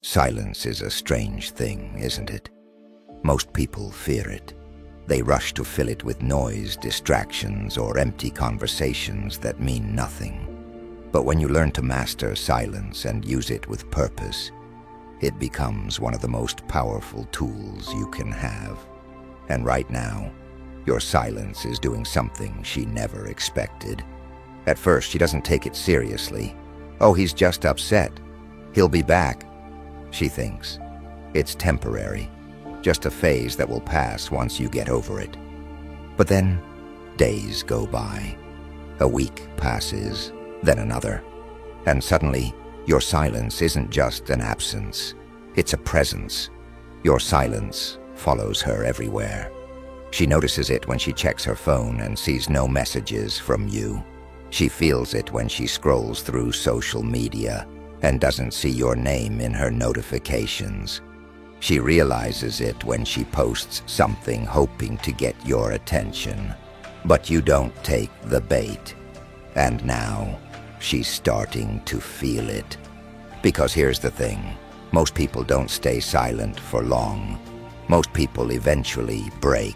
Silence is a strange thing, isn't it? Most people fear it. They rush to fill it with noise, distractions, or empty conversations that mean nothing. But when you learn to master silence and use it with purpose, it becomes one of the most powerful tools you can have. And right now, your silence is doing something she never expected. At first, she doesn't take it seriously. Oh, he's just upset. He'll be back, she thinks. It's temporary, just a phase that will pass once you get over it. But then, days go by. A week passes, then another. And suddenly, your silence isn't just an absence. It's a presence. Your silence follows her everywhere. She notices it when she checks her phone and sees no messages from you. She feels it when she scrolls through social media and doesn't see your name in her notifications. She realizes it when she posts something hoping to get your attention. But you don't take the bait. And now, she's starting to feel it. Because here's the thing, most people don't stay silent for long. Most people eventually break.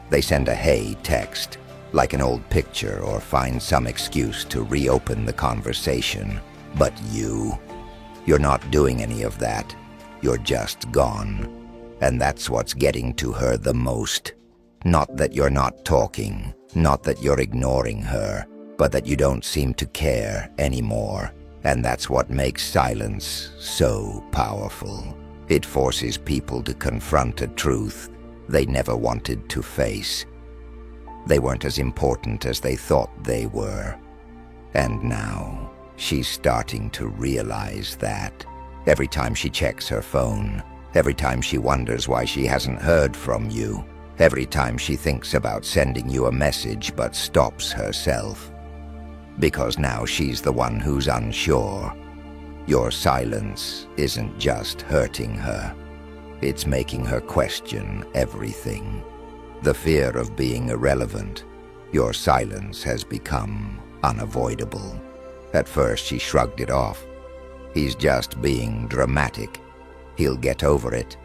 They send a "hey" text, like an old picture, or find some excuse to reopen the conversation. But you're not doing any of that. You're just gone. And that's what's getting to her the most. Not that you're not talking, not that you're ignoring her, but that you don't seem to care anymore. And that's what makes silence so powerful. It forces people to confront a truth they never wanted to face. They weren't as important as they thought they were. And now, she's starting to realize that. Every time she checks her phone, every time she wonders why she hasn't heard from you, every time she thinks about sending you a message but stops herself. Because now she's the one who's unsure. Your silence isn't just hurting her. It's making her question everything. The fear of being irrelevant. Your silence has become unavoidable. At first, she shrugged it off. He's just being dramatic. He'll get over it.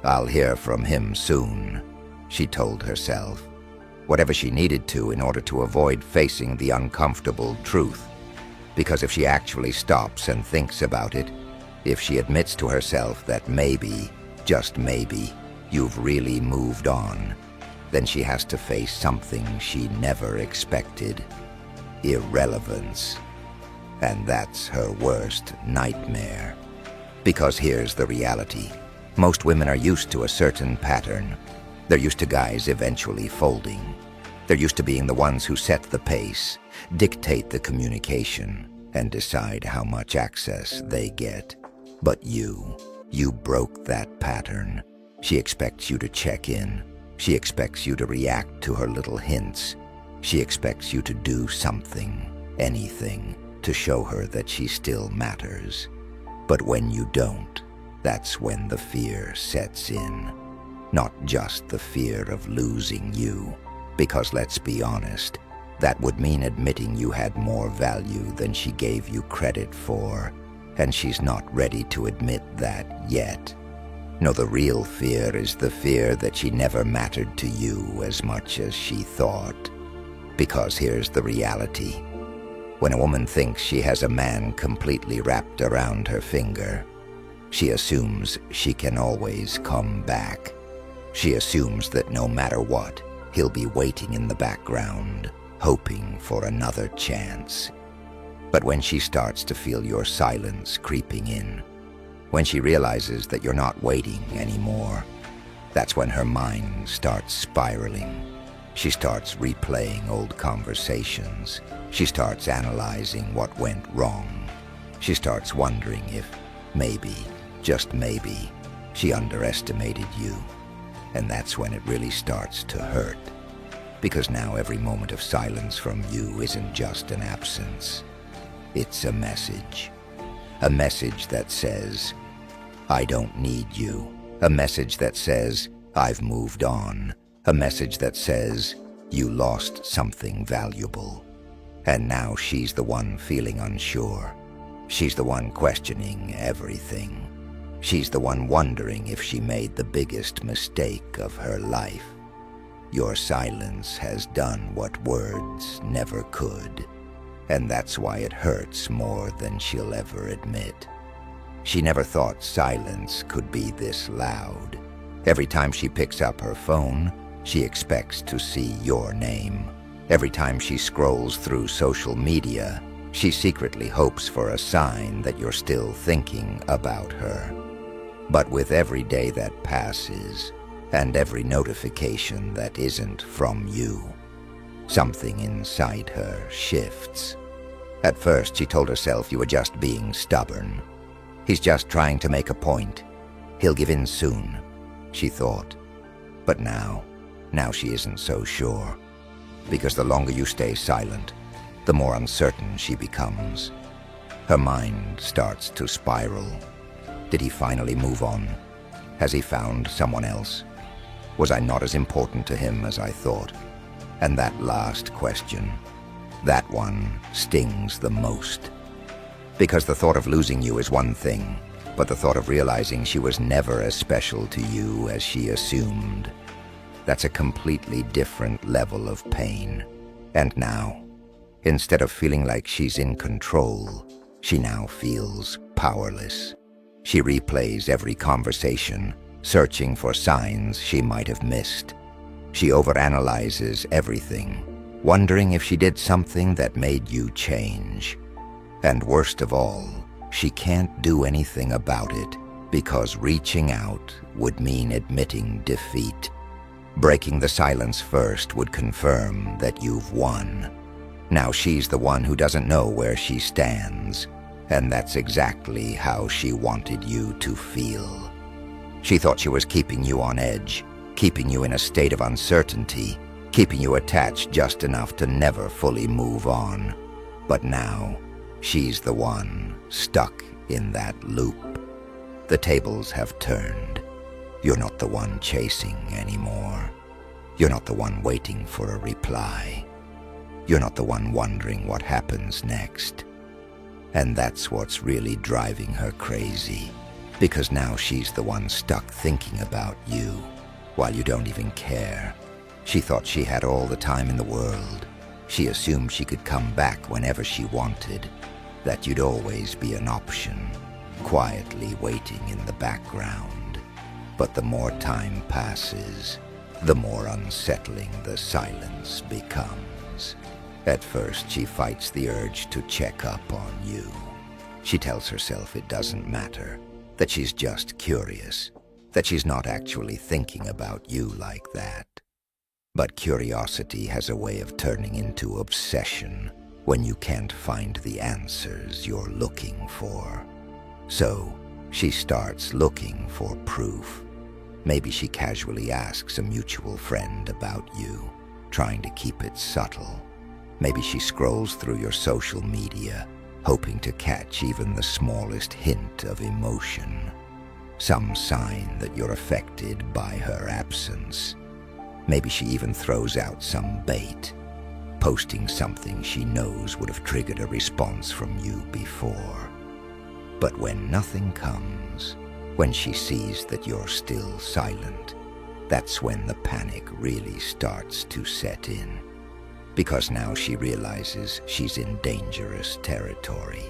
I'll hear from him soon, she told herself. Whatever she needed to in order to avoid facing the uncomfortable truth. Because if she actually stops and thinks about it, if she admits to herself that maybe, just maybe, you've really moved on, then she has to face something she never expected. Irrelevance. And that's her worst nightmare. Because here's the reality. Most women are used to a certain pattern. They're used to guys eventually folding. They're used to being the ones who set the pace, dictate the communication, and decide how much access they get. But you broke that pattern. She expects you to check in. She expects you to react to her little hints. She expects you to do something, anything, to show her that she still matters. But when you don't, that's when the fear sets in. Not just the fear of losing you, because let's be honest, that would mean admitting you had more value than she gave you credit for, and she's not ready to admit that yet. No, the real fear is the fear that she never mattered to you as much as she thought. Because here's the reality. When a woman thinks she has a man completely wrapped around her finger, she assumes she can always come back. She assumes that no matter what, he'll be waiting in the background, hoping for another chance. But when she starts to feel your silence creeping in, when she realizes that you're not waiting anymore, that's when her mind starts spiraling. She starts replaying old conversations. She starts analyzing what went wrong. She starts wondering if maybe, just maybe, she underestimated you. And that's when it really starts to hurt. Because now every moment of silence from you isn't just an absence. It's a message. A message that says, I don't need you. A message that says, I've moved on. A message that says, you lost something valuable. And now she's the one feeling unsure. She's the one questioning everything. She's the one wondering if she made the biggest mistake of her life. Your silence has done what words never could, and that's why it hurts more than she'll ever admit. She never thought silence could be this loud. Every time she picks up her phone, she expects to see your name. Every time she scrolls through social media, she secretly hopes for a sign that you're still thinking about her. But with every day that passes, and every notification that isn't from you, something inside her shifts. At first, she told herself you were just being stubborn. He's just trying to make a point. He'll give in soon, she thought. But now she isn't so sure. Because the longer you stay silent, the more uncertain she becomes. Her mind starts to spiral. Did he finally move on? Has he found someone else? Was I not as important to him as I thought? And that last question, that one stings the most. Because the thought of losing you is one thing, but the thought of realizing she was never as special to you as she assumed, that's a completely different level of pain. And now, instead of feeling like she's in control, she now feels powerless. She replays every conversation, searching for signs she might have missed. She overanalyzes everything, wondering if she did something that made you change. And worst of all, she can't do anything about it because reaching out would mean admitting defeat. Breaking the silence first would confirm that you've won. Now she's the one who doesn't know where she stands, and that's exactly how she wanted you to feel. She thought she was keeping you on edge, keeping you in a state of uncertainty, keeping you attached just enough to never fully move on. But now, she's the one stuck in that loop. The tables have turned. You're not the one chasing anymore. You're not the one waiting for a reply. You're not the one wondering what happens next. And that's what's really driving her crazy, because now she's the one stuck thinking about you, while you don't even care. She thought she had all the time in the world. She assumed she could come back whenever she wanted, that you'd always be an option, quietly waiting in the background. But the more time passes, the more unsettling the silence becomes. At first, she fights the urge to check up on you. She tells herself it doesn't matter, that she's just curious, that she's not actually thinking about you like that. But curiosity has a way of turning into obsession when you can't find the answers you're looking for. So, she starts looking for proof. Maybe she casually asks a mutual friend about you, trying to keep it subtle. Maybe she scrolls through your social media, hoping to catch even the smallest hint of emotion, some sign that you're affected by her absence. Maybe she even throws out some bait, posting something she knows would have triggered a response from you before. But when nothing comes, when she sees that you're still silent, that's when the panic really starts to set in. Because now she realizes she's in dangerous territory.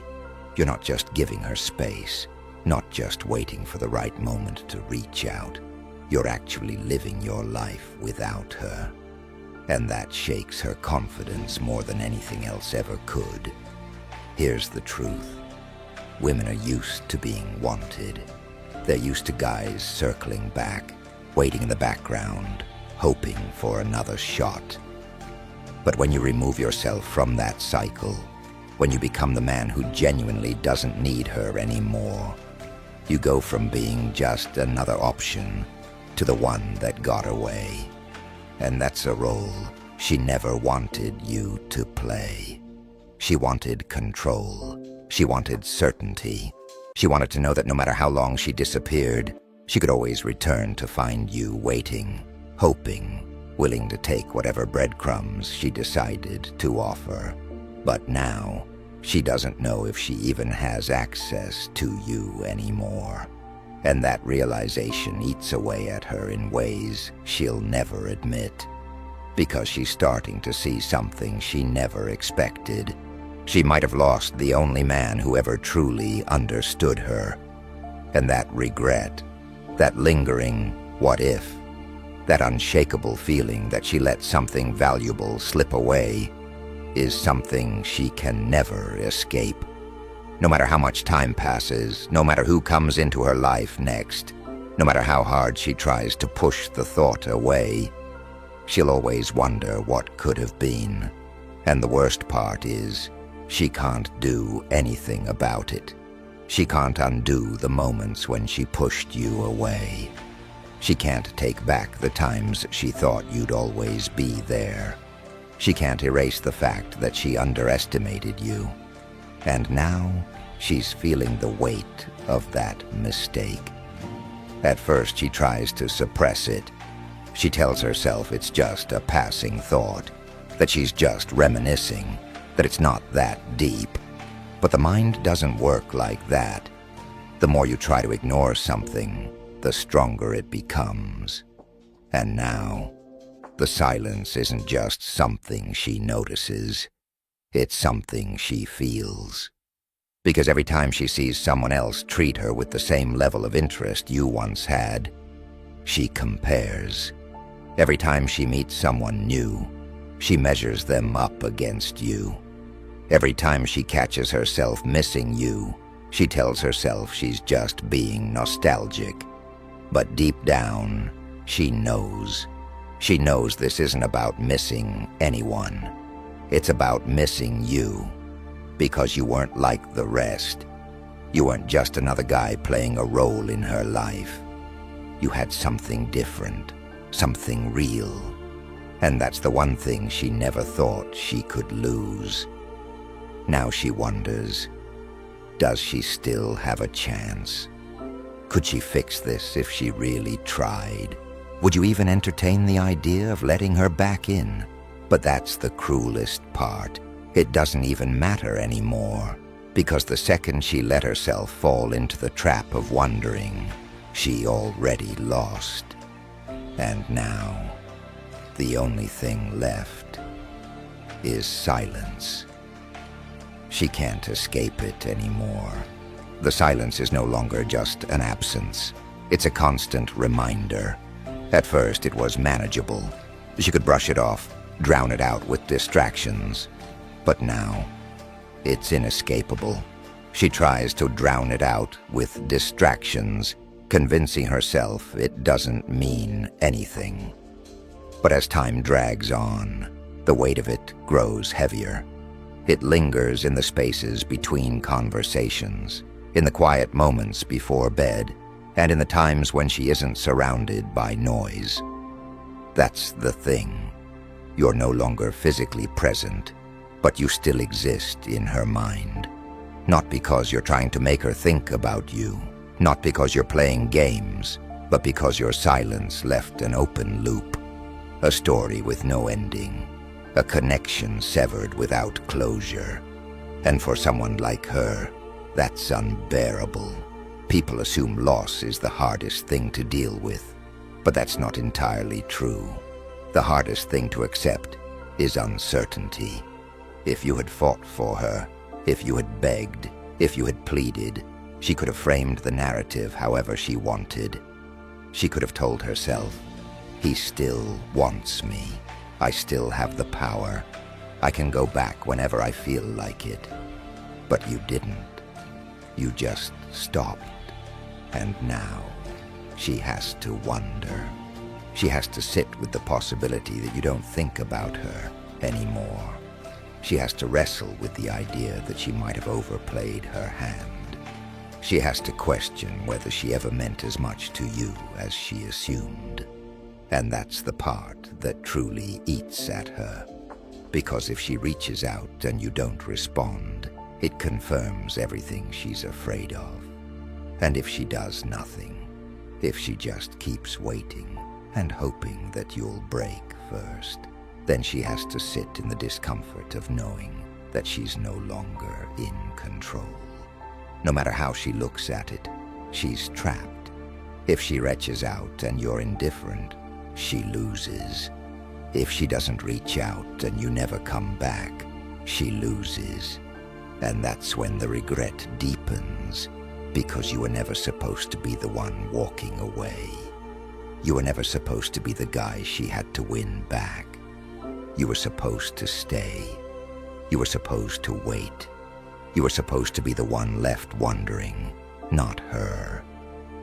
You're not just giving her space, not just waiting for the right moment to reach out. You're actually living your life without her. And that shakes her confidence more than anything else ever could. Here's the truth. Women are used to being wanted. They're used to guys circling back, waiting in the background, hoping for another shot. But when you remove yourself from that cycle, when you become the man who genuinely doesn't need her anymore, you go from being just another option to the one that got away. And that's a role she never wanted you to play. She wanted control. She wanted certainty. She wanted to know that no matter how long she disappeared, she could always return to find you waiting, hoping, willing to take whatever breadcrumbs she decided to offer. But now, she doesn't know if she even has access to you anymore. And that realization eats away at her in ways she'll never admit, because she's starting to see something she never expected. She might have lost the only man who ever truly understood her. And that regret, that lingering what if, that unshakable feeling that she let something valuable slip away, is something she can never escape. No matter how much time passes, no matter who comes into her life next, no matter how hard she tries to push the thought away, she'll always wonder what could have been. And the worst part is, she can't do anything about it. She can't undo the moments when she pushed you away. She can't take back the times she thought you'd always be there. She can't erase the fact that she underestimated you. And now, she's feeling the weight of that mistake. At first, she tries to suppress it. She tells herself it's just a passing thought, that she's just reminiscing, that it's not that deep. But the mind doesn't work like that. The more you try to ignore something, the stronger it becomes. And now, the silence isn't just something she notices. It's something she feels. Because every time she sees someone else treat her with the same level of interest you once had, she compares. Every time she meets someone new, she measures them up against you. Every time she catches herself missing you, she tells herself she's just being nostalgic. But deep down, she knows. She knows this isn't about missing anyone. It's about missing you, because you weren't like the rest. You weren't just another guy playing a role in her life. You had something different, something real. And that's the one thing she never thought she could lose. Now she wonders, does she still have a chance? Could she fix this if she really tried? Would you even entertain the idea of letting her back in? But that's the cruelest part. It doesn't even matter anymore, because the second she let herself fall into the trap of wondering, she already lost. And now, the only thing left is silence. She can't escape it anymore. The silence is no longer just an absence. It's a constant reminder. At first, it was manageable. She could brush it off, drown it out with distractions. But now, it's inescapable. She tries to drown it out with distractions, convincing herself it doesn't mean anything. But as time drags on, the weight of it grows heavier. It lingers in the spaces between conversations, in the quiet moments before bed, and in the times when she isn't surrounded by noise. That's the thing. You're no longer physically present, but you still exist in her mind. Not because you're trying to make her think about you, not because you're playing games, but because your silence left an open loop, a story with no ending, a connection severed without closure. And for someone like her, that's unbearable. People assume loss is the hardest thing to deal with, but that's not entirely true. The hardest thing to accept is uncertainty. If you had fought for her, if you had begged, if you had pleaded, she could have framed the narrative however she wanted. She could have told herself, he still wants me. I still have the power. I can go back whenever I feel like it. But you didn't. You just stopped. And now, she has to wonder. She has to sit with the possibility that you don't think about her anymore. She has to wrestle with the idea that she might have overplayed her hand. She has to question whether she ever meant as much to you as she assumed. And that's the part that truly eats at her. Because if she reaches out and you don't respond, it confirms everything she's afraid of. And if she does nothing, if she just keeps waiting and hoping that you'll break first, then she has to sit in the discomfort of knowing that she's no longer in control. No matter how she looks at it, she's trapped If she reaches out and you're indifferent, she loses. If she doesn't reach out and you never come back, she loses. And that's when the regret deepens, because you were never supposed to be the one walking away. You were never supposed to be the guy she had to win back. You were supposed to stay. You were supposed to wait. You were supposed to be the one left wondering, not her.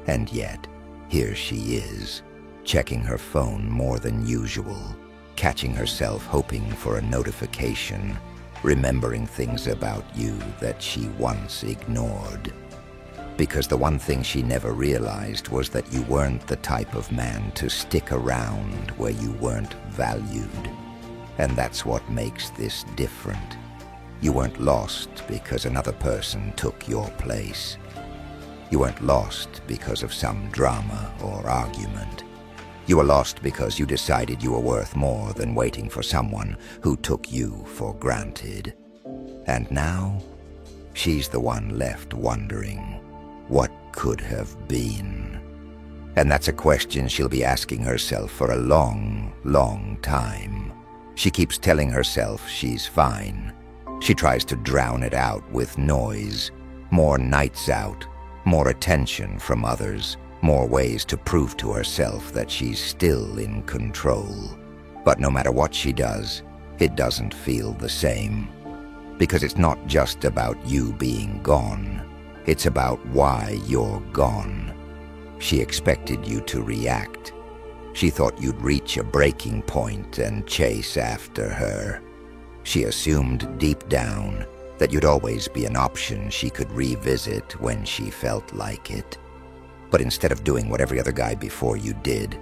And yet, here she is, checking her phone more than usual, catching herself hoping for a notification, remembering things about you that she once ignored. Because the one thing she never realized was that you weren't the type of man to stick around where you weren't valued. And that's what makes this different. You weren't lost because another person took your place. You weren't lost because of some drama or argument. You were lost because you decided you were worth more than waiting for someone who took you for granted. And now, she's the one left wondering, what could have been? And that's a question she'll be asking herself for a long, long time. She keeps telling herself she's fine. She tries to drown it out with noise, more nights out, more attention from others, more ways to prove to herself that she's still in control. But no matter what she does, it doesn't feel the same. Because it's not just about you being gone. It's about why you're gone. She expected you to react. She thought you'd reach a breaking point and chase after her. She assumed deep down that you'd always be an option she could revisit when she felt like it. But instead of doing what every other guy before you did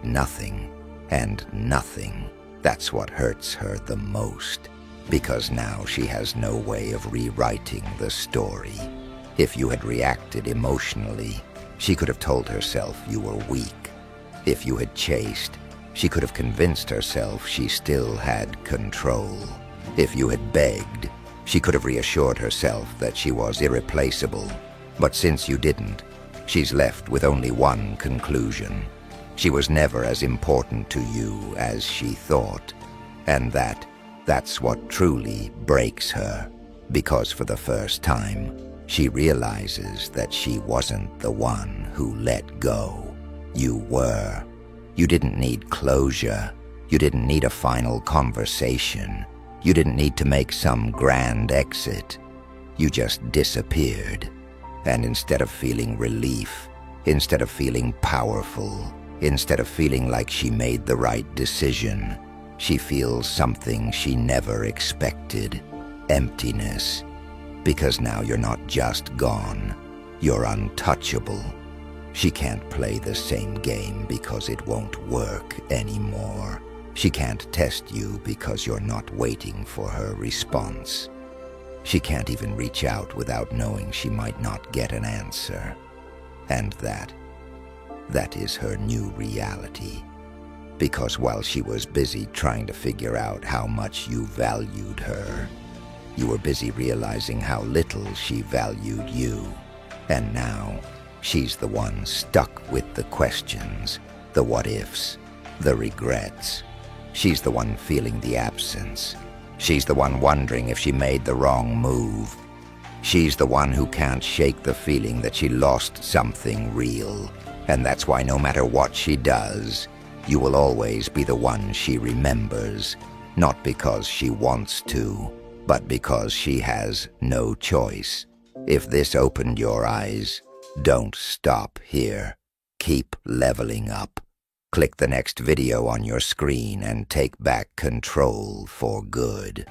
nothing. And nothing. That's what hurts her the most. Because now she has no way of rewriting the story. If you had reacted emotionally, she could have told herself you were weak. If you had chased, she could have convinced herself she still had control. If you had begged, she could have reassured herself that she was irreplaceable. But since you didn't, she's left with only one conclusion. She was never as important to you as she thought. And that's what truly breaks her. Because for the first time, she realizes that she wasn't the one who let go. You were. You didn't need closure. You didn't need a final conversation. You didn't need to make some grand exit. You just disappeared. And instead of feeling relief, instead of feeling powerful, instead of feeling like she made the right decision, she feels something she never expected: emptiness. Because now you're not just gone, you're untouchable. She can't play the same game because it won't work anymore. She can't test you because you're not waiting for her response. She can't even reach out without knowing she might not get an answer. And that is her new reality. Because while she was busy trying to figure out how much you valued her, you were busy realizing how little she valued you. And now, she's the one stuck with the questions, the what-ifs, the regrets. She's the one feeling the absence. She's the one wondering if she made the wrong move. She's the one who can't shake the feeling that she lost something real. And that's why no matter what she does, you will always be the one she remembers. Not because she wants to, but because she has no choice. If this opened your eyes, don't stop here. Keep leveling up. Click the next video on your screen and take back control for good.